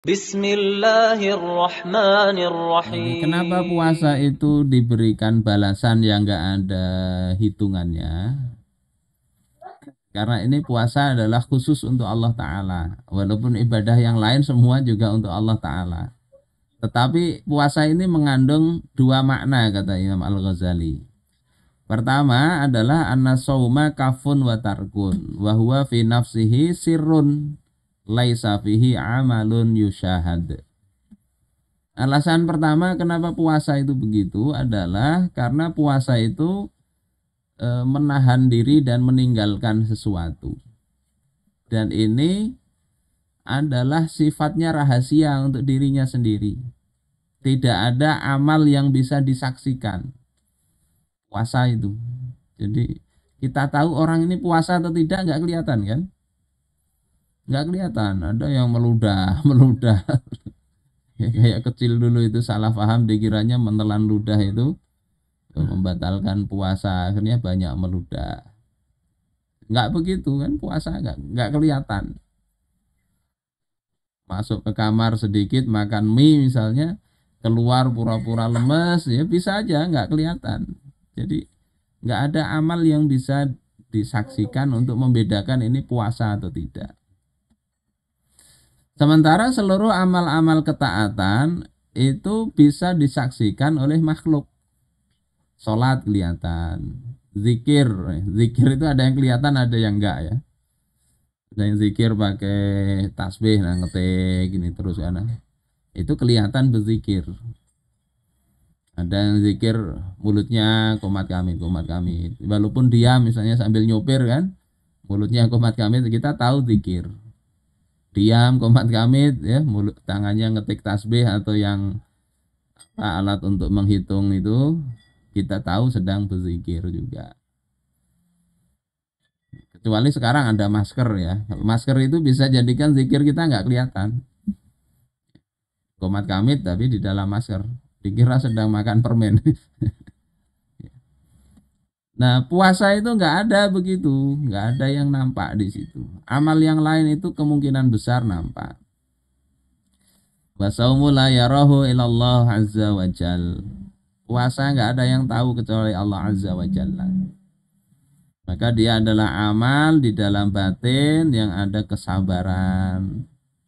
Bismillahirrahmanirrahim. Kenapa puasa itu diberikan balasan yang nggak ada hitungannya? Karena ini puasa adalah khusus untuk Allah Ta'ala. Walaupun ibadah yang lain semua juga untuk Allah Ta'ala. Tetapi puasa ini mengandung dua makna kata Imam Al-Ghazali. Pertama adalah anna sauma kafun wa tarkun wa huwa fi nafsihi sirrun laisa fihi amalun yushahad. Alasan pertama kenapa puasa itu begitu adalah karena puasa itu menahan diri dan meninggalkan sesuatu. Dan ini adalah sifatnya rahasia untuk dirinya sendiri. Tidak ada amal yang bisa disaksikan. Puasa itu. Jadi kita tahu orang ini puasa atau tidak nggak kelihatan kan? Nggak kelihatan. Ada yang meludah, meludah. Kayak kecil dulu itu salah paham dikiranya menelan ludah itu membatalkan puasa, akhirnya banyak meludah. Nggak begitu kan, puasa nggak kelihatan. Masuk ke kamar sedikit makan mie misalnya, keluar pura-pura lemes, ya bisa aja nggak kelihatan. Jadi nggak ada amal yang bisa disaksikan untuk membedakan ini puasa atau tidak. Sementara seluruh amal-amal ketaatan itu bisa disaksikan oleh makhluk. Sholat kelihatan, zikir, zikir itu ada yang kelihatan ada yang enggak ya. Ada yang zikir pakai tasbih, nah ngetik gini terus kan. Itu kelihatan berzikir. Ada yang zikir mulutnya komat kamit, komat kamit. Walaupun diam misalnya sambil nyopir kan, mulutnya komat kamit kita tahu zikir. Diam komat kamit ya, mulut tangannya ngetik tasbih atau yang alat untuk menghitung itu kita tahu sedang berzikir juga. Kecuali sekarang ada masker ya. Masker itu bisa jadikan zikir kita nggak kelihatan. Komat kamit tapi di dalam masker. Dikira sedang makan permen. Nah puasa itu nggak ada begitu, nggak ada yang nampak di situ. Amal yang lain itu kemungkinan besar nampak. Wasaumu la yarahu ilallah azza wa jal. Puasa nggak ada yang tahu kecuali Allah azza wa jalla. Maka dia adalah amal di dalam batin yang ada kesabaran.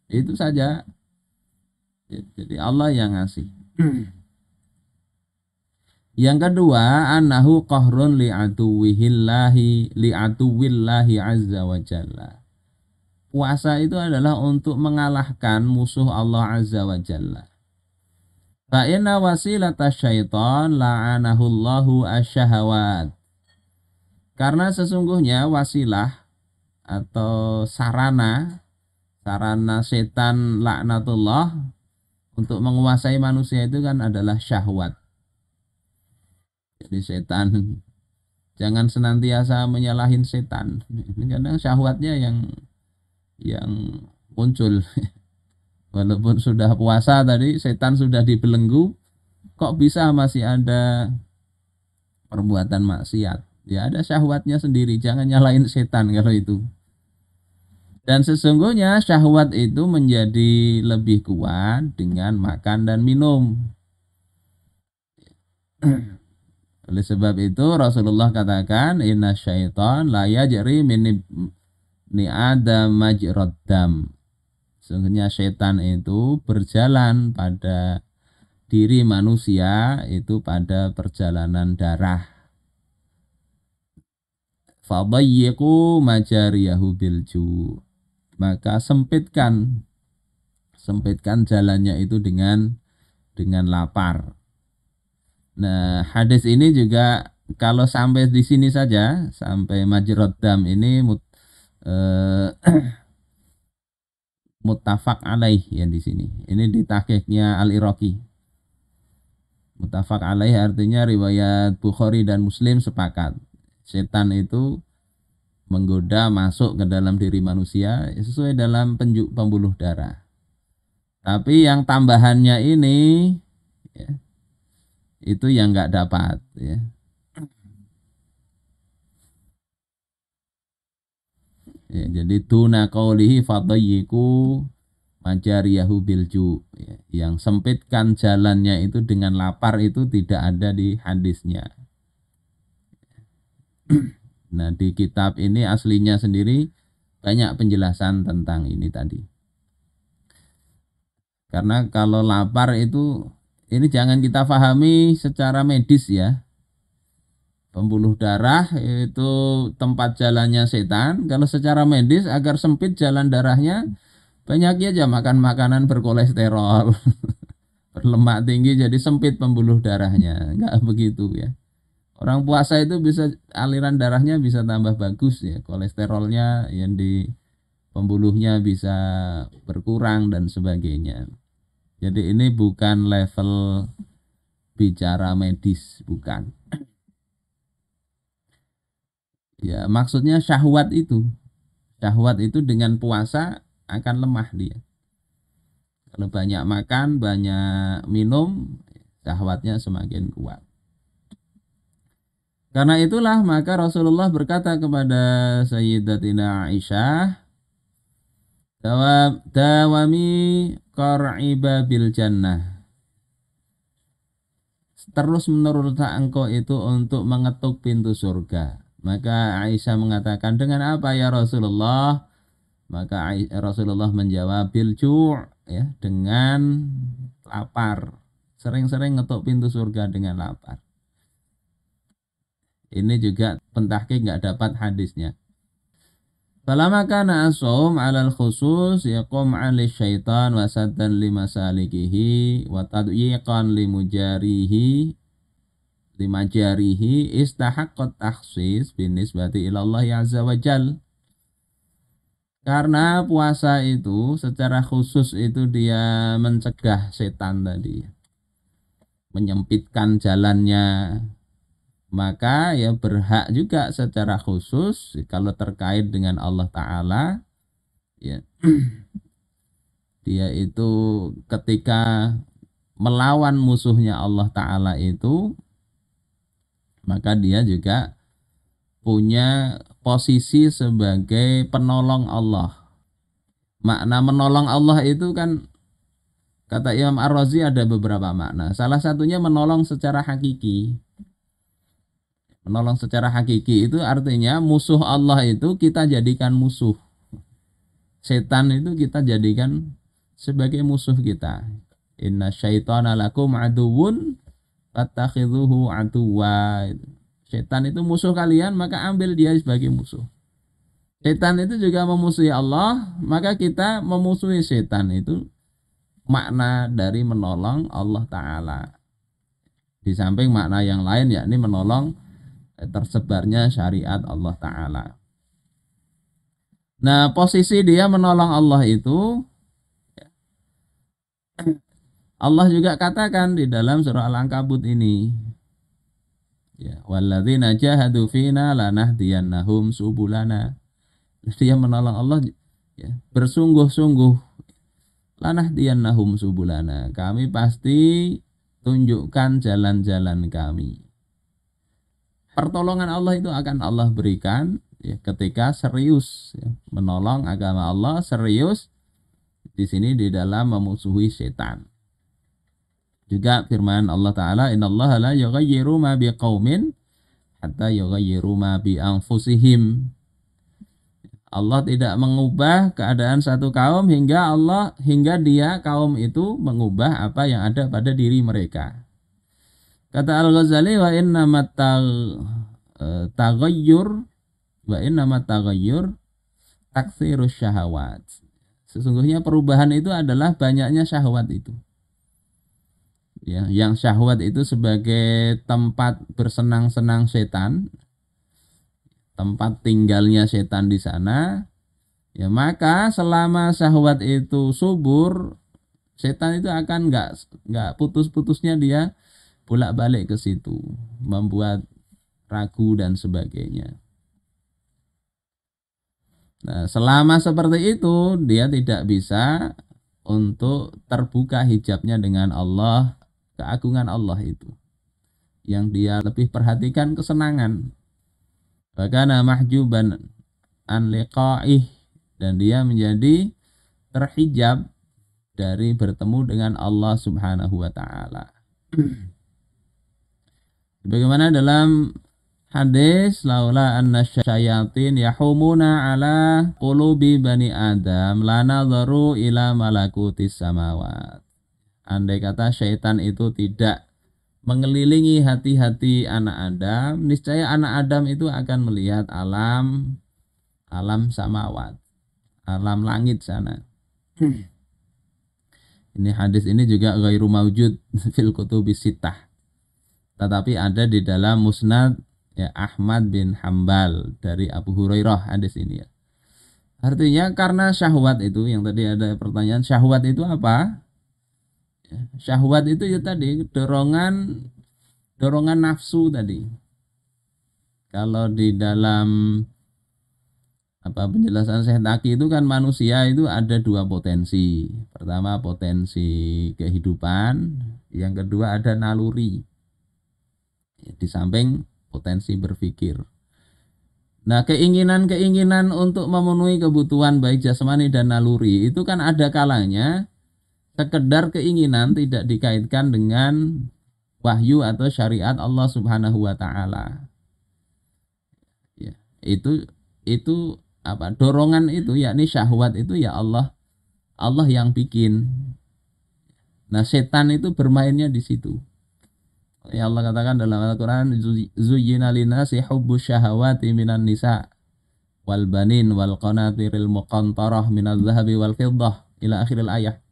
Itu saja. Jadi Allah yang ngasih. Yang kedua, annahu qahrun li'atuwillahi azza wa jalla. Puasa itu adalah untuk mengalahkan musuh Allah azza wa jalla. Fa inna wasilata syaitan la'anahullahu asyahawat. Karena sesungguhnya wasilah atau sarana setan laknatullah untuk menguasai manusia itu kan adalah syahwat. Jadi setan jangan senantiasa menyalahin setan. Ini kadang syahwatnya yang muncul. Walaupun sudah puasa tadi, setan sudah dibelenggu, kok bisa masih ada perbuatan maksiat? Ya ada syahwatnya sendiri, jangan nyalahin setan kalau itu. Dan sesungguhnya syahwat itu menjadi lebih kuat dengan makan dan minum. Oleh sebab itu Rasulullah katakan inna syaitan la yajri min ni adam majrad dam. Sesungguhnya setan itu berjalan pada diri manusia itu pada perjalanan darah. Fadayyiqu majariyahu bilju. Maka sempitkan jalannya itu dengan lapar. Nah, hadis ini juga kalau sampai di sini saja, sampai majrad dam ini muttafaq alaih ya di sini. Ini di tahqiqnya Al-Iraqi. Muttafaq alaih artinya riwayat Bukhari dan Muslim sepakat. Setan itu menggoda masuk ke dalam diri manusia sesuai dalam pembuluh darah. Tapi yang tambahannya ini ya, itu yang nggak dapat ya. Ya, jadi tuna qaulihi fadayyiku majariyahu bilju, ya, yang sempitkan jalannya itu dengan lapar itu tidak ada di hadisnya. Nah, di kitab ini aslinya sendiri banyak penjelasan tentang ini tadi. Karena kalau lapar itu, ini jangan kita pahami secara medis ya. Pembuluh darah itu tempat jalannya setan. Kalau secara medis agar sempit jalan darahnya, banyak aja makan makanan berkolesterol, berlemak tinggi jadi sempit pembuluh darahnya. Enggak begitu ya. Orang puasa itu bisa aliran darahnya bisa tambah bagus ya. Kolesterolnya yang di pembuluhnya bisa berkurang dan sebagainya. Jadi ini bukan level bicara medis, bukan. Ya, maksudnya syahwat itu. Syahwat itu dengan puasa akan lemah dia. Kalau banyak makan, banyak minum, syahwatnya semakin kuat. Karena itulah maka Rasulullah berkata kepada Sayyidatina Aisyah, dawami qar'iba bil jannah. Terus menurutlah engkau itu untuk mengetuk pintu surga. Maka Aisyah mengatakan, dengan apa ya Rasulullah? Maka Rasulullah menjawab, bil ju', ya, dengan lapar. Sering-sering ngetuk pintu surga dengan lapar. Ini juga pentahqiq nggak dapat hadisnya. Falamma kana as-shaum 'alal khusus yaqum 'ali syaitan wa saddan limasalikihi wa tadyiqan limajarihi istahaqqat takhsis binisbati ila Allah azza wa jal. Karena puasa itu secara khusus itu dia mencegah setan tadi, menyempitkan jalannya, maka ya berhak juga secara khusus kalau terkait dengan Allah Ta'ala, ya, dia itu ketika melawan musuhnya Allah Ta'ala itu, maka dia juga punya posisi sebagai penolong Allah. Makna menolong Allah itu kan, kata Imam Ar-Razi ada beberapa makna. Salah satunya menolong secara hakiki. Menolong secara hakiki itu artinya musuh Allah itu kita jadikan musuh. Setan itu kita jadikan sebagai musuh kita. Inna syaitana lakum aduwwun fattakhidhuhu aduwwa. Setan itu musuh kalian, maka ambil dia sebagai musuh. Setan itu juga memusuhi Allah, maka kita memusuhi setan. Itu makna dari menolong Allah Ta'ala. Di samping makna yang lain yakni menolong tersebarnya syariat Allah Ta'ala. Nah, posisi dia menolong Allah itu, Allah juga katakan di dalam surah Al-Ankabut ini, ya, walladzina jahadu fina lanahdiyannahum subulana. Dia menolong Allah, ya, bersungguh-sungguh, lanahdiyannahum subulana. Kami pasti tunjukkan jalan-jalan kami. Pertolongan Allah itu akan Allah berikan, ya, ketika serius, ya, menolong agama Allah, serius di sini di dalam memusuhi setan. Juga firman Allah Ta'ala, innallaha la yughayyiru ma biqaumin hatta yughayyiru ma bi anfusihim. Allah tidak mengubah keadaan satu kaum hingga dia kaum itu mengubah apa yang ada pada diri mereka. Kata Al-Ghazali, wa innamat taghayyur taktsirus syahawat. Sesungguhnya perubahan itu adalah banyaknya syahwat itu. Ya, yang syahwat itu sebagai tempat bersenang-senang setan, tempat tinggalnya setan di sana. Ya, maka selama syahwat itu subur, setan itu akan nggak putus-putusnya dia bolak-balik ke situ, membuat ragu dan sebagainya. Nah, selama seperti itu dia tidak bisa untuk terbuka hijabnya dengan Allah, keagungan Allah itu. Yang dia lebih perhatikan kesenangan. Bahkan mahjuban an liqa'ih, dan dia menjadi terhijab dari bertemu dengan Allah Subhanahu wa taala. Bagaimana dalam hadis laula anna syayatin yahumuna ala qulubi bani adam la nadharu ila malakutis samawat. Andai kata syaitan itu tidak mengelilingi hati-hati anak Adam, niscaya anak Adam itu akan melihat alam samawat, alam langit sana. Ini hadis ini juga ghairu maujud fil kutubis sittah. Tetapi ada di dalam Musnad ya Ahmad bin Hambal dari Abu Hurairah hadis ini ya. Artinya karena syahwat itu yang tadi ada pertanyaan, syahwat itu apa? Ya, syahwat itu ya tadi dorongan nafsu tadi. Kalau di dalam penjelasan Syekh Taki itu kan manusia itu ada dua potensi. Pertama potensi kehidupan, yang kedua ada naluri. Di samping potensi berpikir. Nah, keinginan untuk memenuhi kebutuhan baik jasmani dan naluri itu kan ada kalanya sekedar keinginan tidak dikaitkan dengan wahyu atau syariat Allah Subhanahu wa taala. Ya, itu dorongan itu yakni syahwat itu ya Allah yang bikin. Nah, setan itu bermainnya di situ. Ya Allah katakan dalam Al-Quran, zuyyina linnasi hubbus syahawati minan nisa wal banin wal qanatiril muqantarah minadh dhahabi wal fiddah ila akhiril ayah.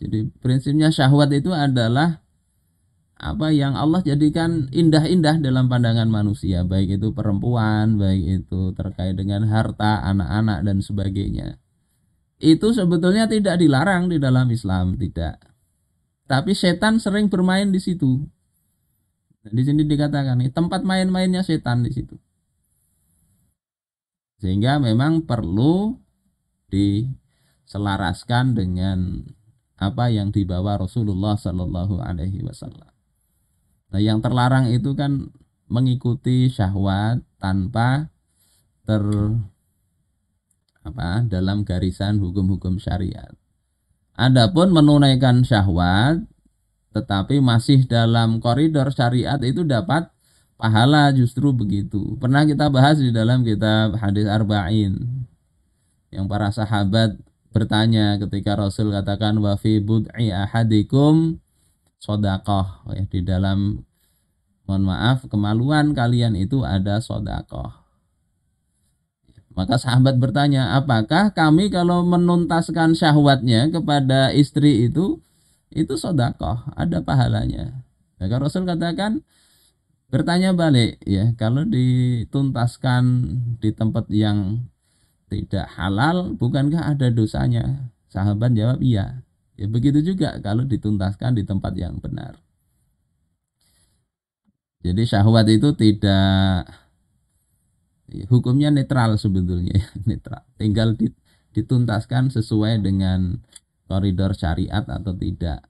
Jadi prinsipnya syahwat itu adalah apa yang Allah jadikan indah-indah dalam pandangan manusia, baik itu perempuan, baik itu terkait dengan harta, anak-anak dan sebagainya. Itu sebetulnya tidak dilarang di dalam Islam, tidak. Tapi setan sering bermain di situ. Di sini dikatakan tempat main-mainnya setan di situ. Sehingga memang perlu diselaraskan dengan apa yang dibawa Rasulullah Sallallahu Alaihi Wasallam. Nah, yang terlarang itu kan mengikuti syahwat tanpa dalam garisan hukum-hukum syariat. Adapun menunaikan syahwat tetapi masih dalam koridor syariat itu dapat pahala, justru begitu. Pernah kita bahas di dalam kitab Hadis Arba'in yang para sahabat bertanya ketika Rasul katakan wa fi bud'i ahadikum shadaqah, ya, di dalam kemaluan kalian itu ada shadaqah. Maka sahabat bertanya, apakah kami kalau menuntaskan syahwatnya kepada istri itu sedekah, ada pahalanya? Maka Rasul katakan, bertanya balik, ya, kalau dituntaskan di tempat yang tidak halal, bukankah ada dosanya? Sahabat jawab, iya. Ya, begitu juga kalau dituntaskan di tempat yang benar. Jadi syahwat itu tidak, hukumnya netral sebetulnya, netral. Tinggal dituntaskan sesuai dengan koridor syariat atau tidak.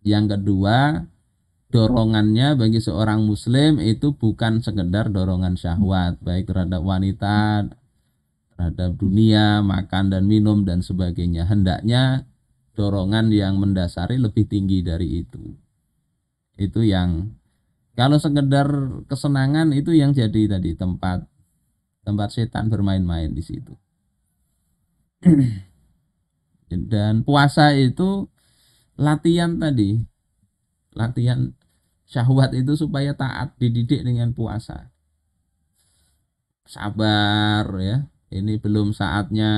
Yang kedua, dorongannya bagi seorang muslim itu bukan sekedar dorongan syahwat, baik terhadap wanita, terhadap dunia, makan dan minum dan sebagainya. Hendaknya dorongan yang mendasari lebih tinggi dari itu. Itu yang, kalau sekedar kesenangan itu yang jadi tadi tempat setan bermain-main di situ. Dan puasa itu latihan tadi, latihan syahwat itu supaya taat, dididik dengan puasa. Sabar ya, ini belum saatnya,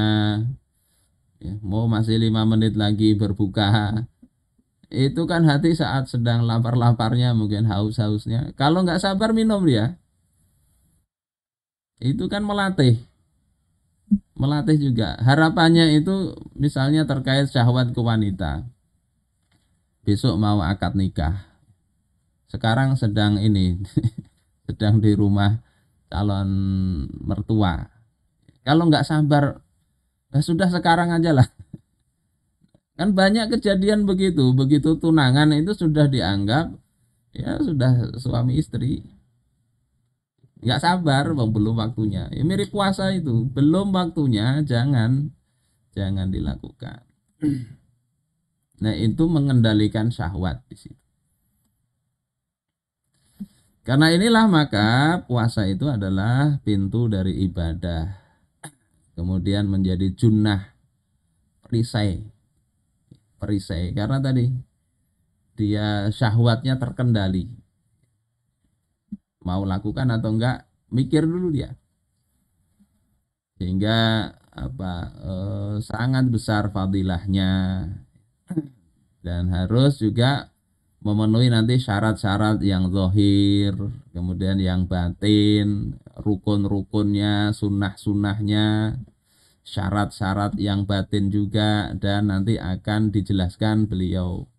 ya, mau masih 5 menit lagi berbuka. Itu kan hati saat sedang lapar-laparnya, mungkin haus-hausnya. Kalau nggak sabar minum dia. Itu kan melatih juga. Harapannya itu misalnya terkait syahwat ke wanita, besok mau akad nikah, sekarang sedang sedang di rumah calon mertua. Kalau nggak sabar, sudah sekarang aja lah. Kan banyak kejadian begitu tunangan itu sudah dianggap ya sudah suami istri. Nggak sabar, belum waktunya. Ya, mirip puasa itu, belum waktunya, jangan dilakukan. Nah, itu mengendalikan syahwat di situ. Karena inilah maka puasa itu adalah pintu dari ibadah. Kemudian menjadi junnah, perisai. Perisai karena tadi dia syahwatnya terkendali. Mau lakukan atau enggak, mikir dulu dia. Sehingga sangat besar fadilahnya dan harus juga memenuhi nanti syarat-syarat yang zahir, kemudian yang batin, rukun-rukunnya, sunnah-sunnahnya, syarat-syarat yang batin juga, dan nanti akan dijelaskan beliau